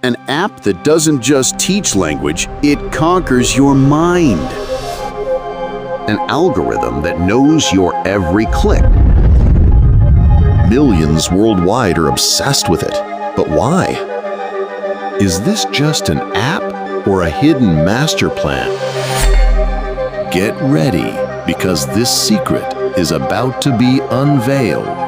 An app that doesn't just teach language, it conquers your mind. An algorithm that knows your every click. Millions worldwide are obsessed with it. But why? Is this just an app or a hidden master plan? Get ready, because this secret is about to be unveiled.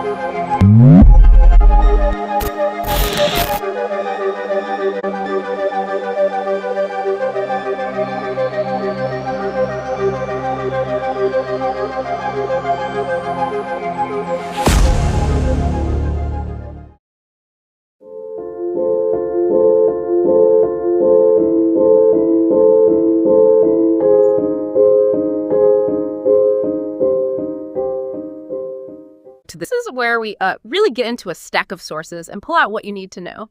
This is where we really get into a stack of sources and pull out what you need to know.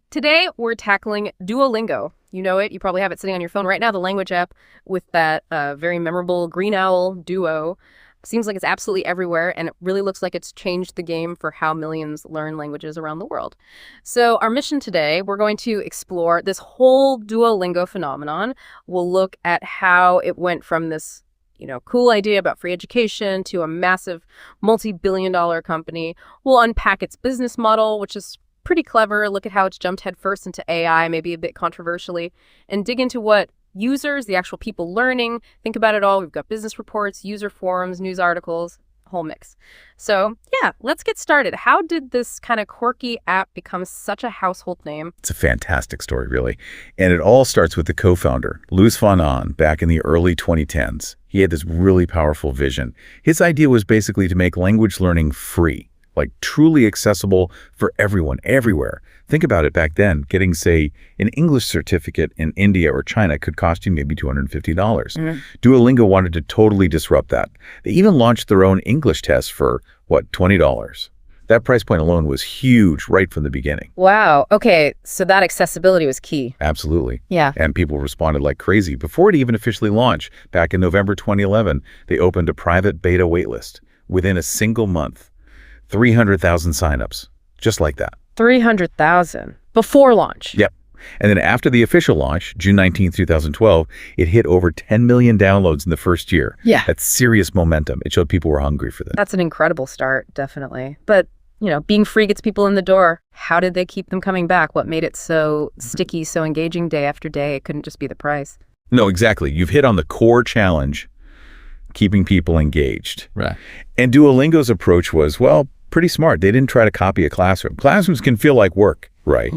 Today, we're tackling Duolingo. You know it. You probably have it sitting on your phone right now, the language app with that very memorable green owl duo. Seems like it's absolutely everywhere, and it really looks like it's changed the game for how millions learn languages around the world. So our mission today, we're going to explore this whole Duolingo phenomenon. We'll look at how it went from this cool idea about free education to a massive multi-billion-dollar company. We'll unpack its business model, which is pretty clever. Look at how it's jumped headfirst into AI, maybe a bit controversially, and dig into what users, the actual people learning, think about it all. We've got business reports, user forums, news articles, whole mix. So yeah, let's get started. How did this kind of quirky app become such a household name? It's a fantastic story, really. And it all starts with the co-founder, Luis von Ahn, back in the early 2010s. He had this really powerful vision. His idea was basically to make language learning free, like truly accessible for everyone, everywhere. Think about it back then. Getting, say, an English certificate in India or China could cost you maybe $250. Duolingo wanted to totally disrupt that. They even launched their own English test for, $20? That price point alone was huge right from the beginning. Wow. Okay. So that accessibility was key. Absolutely. Yeah. And people responded like crazy. Before it even officially launched, back in November 2011, they opened a private beta waitlist. Within a single month, 300,000 signups, just like that. 300,000 before launch. Yep. And then after the official launch, June 19, 2012, it hit over 10 million downloads in the first year. Yeah. That's serious momentum. It showed people were hungry for this. That's an incredible start, definitely. But, being free gets people in the door. How did they keep them coming back? What made it so sticky, so engaging day after day? It couldn't just be the price. No, exactly. You've hit on the core challenge, keeping people engaged. Right. And Duolingo's approach was, pretty smart. They didn't try to copy a classroom. Classrooms can feel like work, right?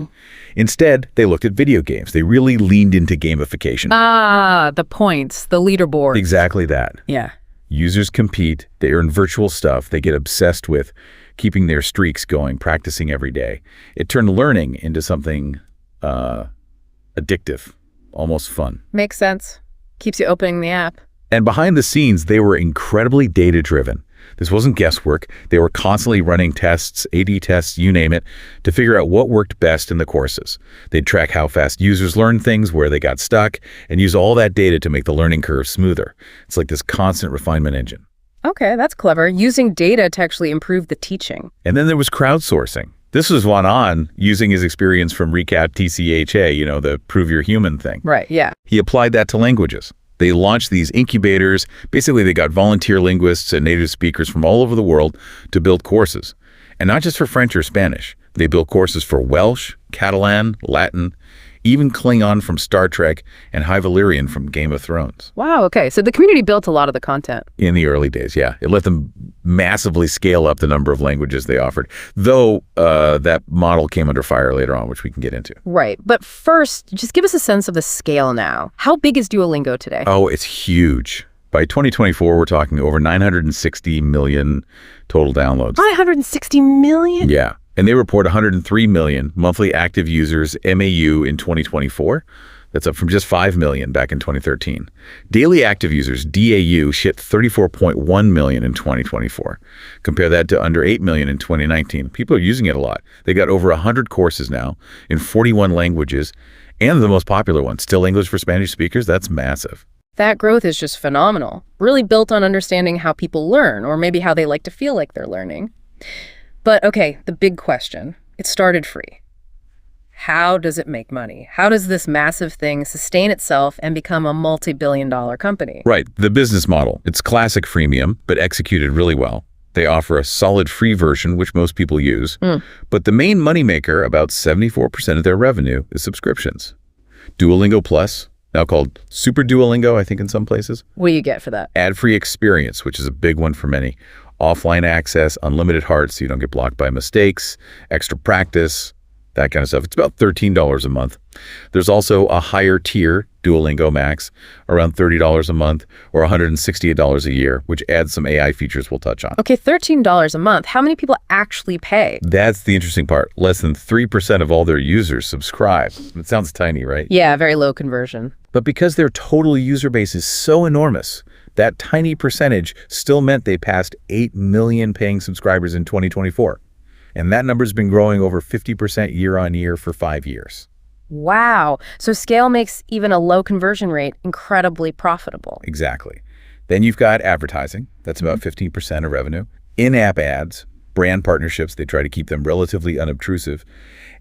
Instead, they looked at video games. They really leaned into gamification. Ah, the points, the leaderboard. Exactly that. Yeah. Users compete. They earn virtual stuff. They get obsessed with keeping their streaks going, practicing every day. It turned learning into something addictive, almost fun. Makes sense. Keeps you opening the app. And behind the scenes, they were incredibly data-driven. This wasn't guesswork. They were constantly running tests, A/B tests, you name it, to figure out what worked best in the courses. They'd track how fast users learned things, where they got stuck, and use all that data to make the learning curve smoother. It's like this constant refinement engine. Okay, that's clever. Using data to actually improve the teaching. And then there was crowdsourcing. This was von Ahn using his experience from Recap TCHA, the Prove You're Human thing. Right, yeah. He applied that to languages. They launched these incubators. Basically, they got volunteer linguists and native speakers from all over the world to build courses. And not just for French or Spanish. They built courses for Welsh, Catalan, Latin, even Klingon from Star Trek, and High Valyrian from Game of Thrones. Wow, okay. So the community built a lot of the content. In the early days, yeah. It let them massively scale up the number of languages they offered, though that model came under fire later on, which we can get into. Right. But first, just give us a sense of the scale now. How big is Duolingo today? Oh, it's huge. By 2024, we're talking over 960 million total downloads. 960 million? Yeah. And they report 103 million monthly active users, MAU, in 2024. That's up from just 5 million back in 2013. Daily active users, DAU, hit 34.1 million in 2024. Compare that to under 8 million in 2019. People are using it a lot. They got over 100 courses now in 41 languages, and the most popular one, still English for Spanish speakers. That's massive. That growth is just phenomenal. Really built on understanding how people learn, or maybe how they like to feel like they're learning. But okay, the big question. It started free. How does it make money? How does this massive thing sustain itself and become a multi-billion-dollar company? Right, the business model. It's classic freemium, but executed really well. They offer a solid free version, which most people use. But the main moneymaker, about 74% of their revenue, is subscriptions. Duolingo Plus, now called Super Duolingo, I think in some places. What do you get for that? Ad-free experience, which is a big one for many. Offline access, unlimited hearts so you don't get blocked by mistakes, extra practice, that kind of stuff. It's about $13 a month. There's also a higher tier, Duolingo Max, around $30 a month or $168 a year, which adds some AI features we'll touch on. Okay, $13 a month. How many people actually pay? That's the interesting part. Less than 3% of all their users subscribe. It sounds tiny, right? Yeah, very low conversion. But because their total user base is so enormous, that tiny percentage still meant they passed 8 million paying subscribers in 2024. And that number's been growing over 50% year on year for 5 years. Wow. So scale makes even a low conversion rate incredibly profitable. Exactly. Then you've got advertising. That's about 15% of revenue. In-app ads, brand partnerships. They try to keep them relatively unobtrusive.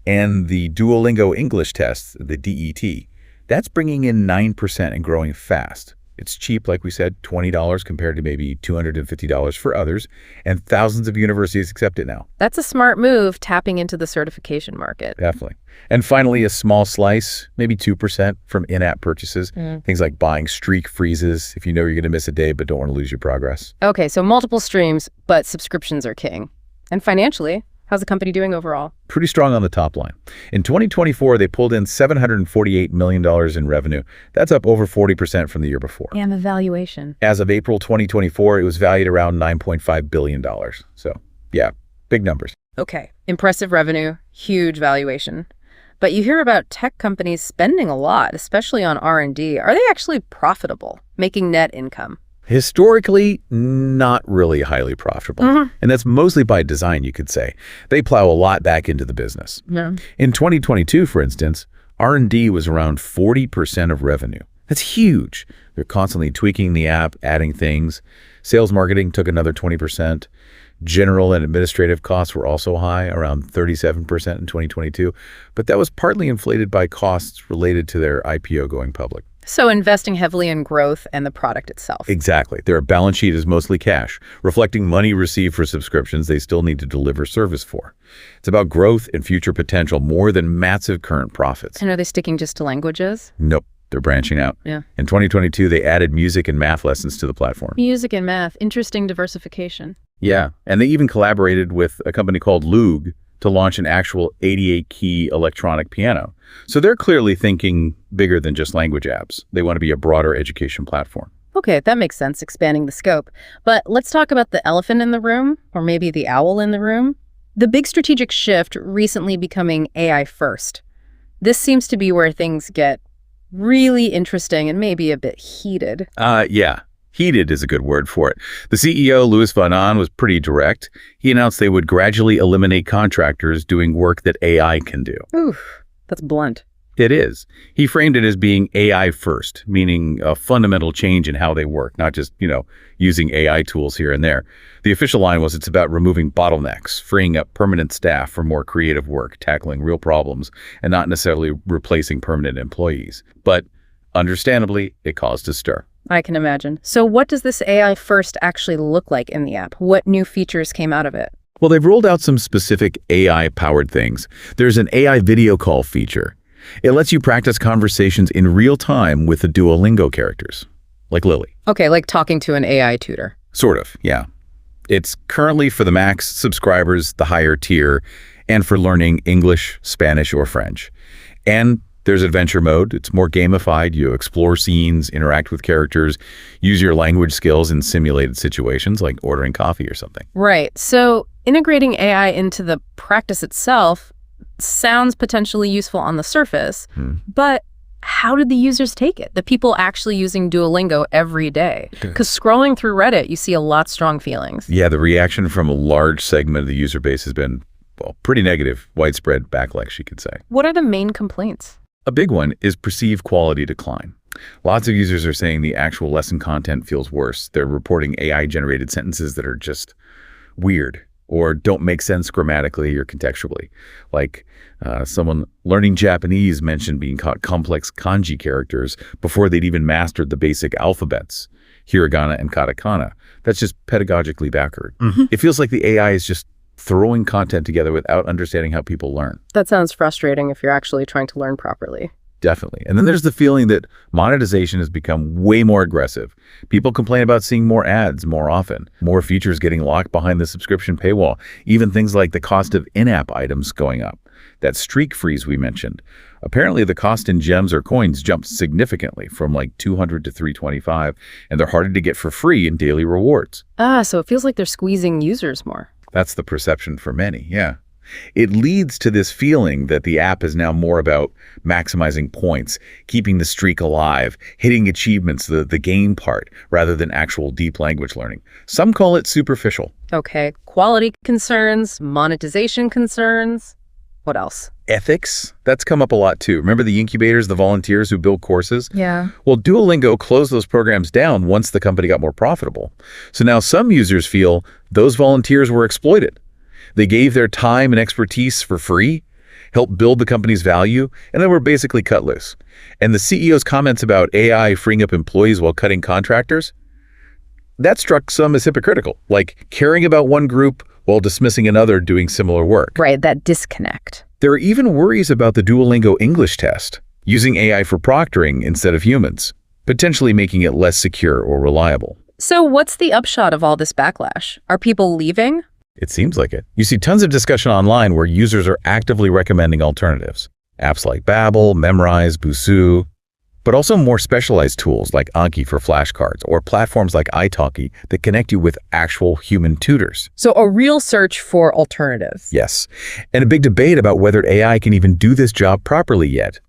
And the Duolingo English tests, the DET, that's bringing in 9% and growing fast. It's cheap, like we said, $20 compared to maybe $250 for others, and thousands of universities accept it now. That's a smart move, tapping into the certification market. Definitely. And finally, a small slice, maybe 2% from in-app purchases, things like buying streak freezes if you know you're going to miss a day but don't want to lose your progress. Okay, so multiple streams, but subscriptions are king. And financially, how's the company doing overall? Pretty strong on the top line. In 2024, they pulled in $748 million in revenue. That's up over 40% from the year before. And the valuation. As of April 2024, it was valued around $9.5 billion. So, yeah, big numbers. Okay, impressive revenue, huge valuation. But you hear about tech companies spending a lot, especially on R&D. Are they actually profitable, making net income? Historically, not really highly profitable. And that's mostly by design, you could say. They plow a lot back into the business. Yeah. In 2022, for instance, R&D was around 40% of revenue. That's huge. They're constantly tweaking the app, adding things. Sales marketing took another 20%. General and administrative costs were also high, around 37% in 2022. But that was partly inflated by costs related to their IPO going public. So investing heavily in growth and the product itself. Exactly. Their balance sheet is mostly cash, reflecting money received for subscriptions they still need to deliver service for. It's about growth and future potential more than massive current profits. And are they sticking just to languages? Nope. They're branching out. Yeah. In 2022, they added music and math lessons to the platform. Music and math. Interesting diversification. Yeah. And they even collaborated with a company called Loog to launch an actual 88-key electronic piano. So they're clearly thinking bigger than just language apps. They want to be a broader education platform. Okay, that makes sense, expanding the scope. But let's talk about the elephant in the room, or maybe the owl in the room. The big strategic shift recently becoming AI first. This seems to be where things get really interesting and maybe a bit heated. Yeah. Heated is a good word for it. The CEO, Louis van Aan, was pretty direct. He announced they would gradually eliminate contractors doing work that AI can do. Oof, that's blunt. It is. He framed it as being AI first, meaning a fundamental change in how they work, not just, using AI tools here and there. The official line was it's about removing bottlenecks, freeing up permanent staff for more creative work, tackling real problems, and not necessarily replacing permanent employees. But understandably, it caused a stir. I can imagine. So what does this AI first actually look like in the app? What new features came out of it? Well, they've rolled out some specific AI-powered things. There's an AI video call feature. It lets you practice conversations in real time with the Duolingo characters, like Lily. Okay, like talking to an AI tutor. Sort of, yeah. It's currently for the Max subscribers, the higher tier, and for learning English, Spanish, or French. And there's adventure mode. It's more gamified. You explore scenes, interact with characters, use your language skills in simulated situations like ordering coffee or something. Right. So integrating AI into the practice itself sounds potentially useful on the surface, but how did the users take it? The people actually using Duolingo every day? Because scrolling through Reddit, you see a lot of strong feelings. Yeah, the reaction from a large segment of the user base has been, pretty negative, widespread backlash, you could say. What are the main complaints? A big one is perceived quality decline. Lots of users are saying the actual lesson content feels worse. They're reporting AI-generated sentences that are just weird, or don't make sense grammatically or contextually. Like someone learning Japanese mentioned being caught complex kanji characters before they'd even mastered the basic alphabets, hiragana and katakana. That's just pedagogically backward. It feels like the AI is just throwing content together without understanding how people learn. That sounds frustrating if you're actually trying to learn properly. Definitely. And then there's the feeling that monetization has become way more aggressive. People complain about seeing more ads more often, more features getting locked behind the subscription paywall, even things like the cost of in-app items going up. That streak freeze we mentioned. Apparently the cost in gems or coins jumped significantly from like $200 to $325, and they're harder to get for free in daily rewards. So it feels like they're squeezing users more. That's the perception for many, yeah. It leads to this feeling that the app is now more about maximizing points, keeping the streak alive, hitting achievements, the game part, rather than actual deep language learning. Some call it superficial. Okay, quality concerns, monetization concerns. What else? Ethics, that's come up a lot too. Remember the incubators, the volunteers who build courses? Yeah. Well, Duolingo closed those programs down once the company got more profitable. So now some users feel those volunteers were exploited. They gave their time and expertise for free, helped build the company's value, and then were basically cut loose. And the CEO's comments about AI freeing up employees while cutting contractors, that struck some as hypocritical, like caring about one group while dismissing another doing similar work. Right, that disconnect. There are even worries about the Duolingo English test, using AI for proctoring instead of humans, potentially making it less secure or reliable. So what's the upshot of all this backlash? Are people leaving? It seems like it. You see tons of discussion online where users are actively recommending alternatives. Apps like Babbel, Memrise, Busuu, but also more specialized tools like Anki for flashcards or platforms like italki that connect you with actual human tutors. So a real search for alternatives. Yes, and a big debate about whether AI can even do this job properly yet.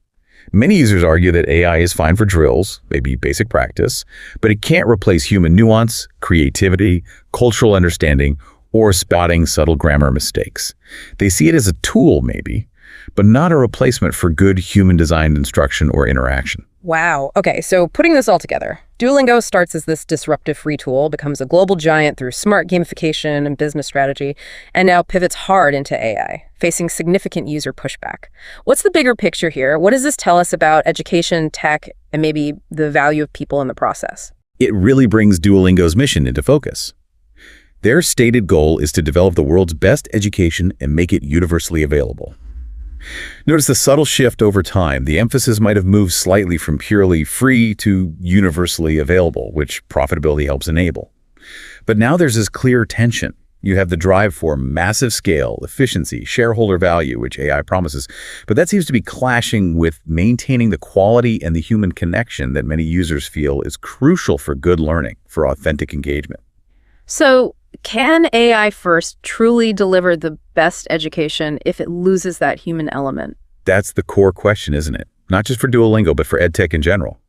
Many users argue that AI is fine for drills, maybe basic practice, but it can't replace human nuance, creativity, cultural understanding, or spotting subtle grammar mistakes. They see it as a tool, maybe, but not a replacement for good human-designed instruction or interaction. Wow. Okay, so putting this all together, Duolingo starts as this disruptive free tool, becomes a global giant through smart gamification and business strategy, and now pivots hard into AI, facing significant user pushback. What's the bigger picture here? What does this tell us about education, tech, and maybe the value of people in the process? It really brings Duolingo's mission into focus. Their stated goal is to develop the world's best education and make it universally available. Notice the subtle shift over time. The emphasis might have moved slightly from purely free to universally available, which profitability helps enable. But now there's this clear tension. You have the drive for massive scale, efficiency, shareholder value, which AI promises, but that seems to be clashing with maintaining the quality and the human connection that many users feel is crucial for good learning, for authentic engagement. So can AI first truly deliver the best education if it loses that human element? That's the core question, isn't it? Not just for Duolingo, but for EdTech in general.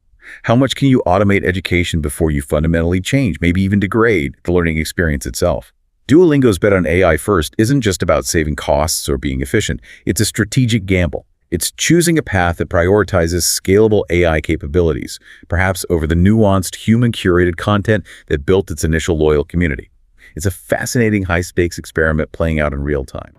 How much can you automate education before you fundamentally change, maybe even degrade, the learning experience itself? Duolingo's bet on AI first isn't just about saving costs or being efficient. It's a strategic gamble. It's choosing a path that prioritizes scalable AI capabilities, perhaps over the nuanced, human-curated content that built its initial loyal community. It's a fascinating high-stakes experiment playing out in real time.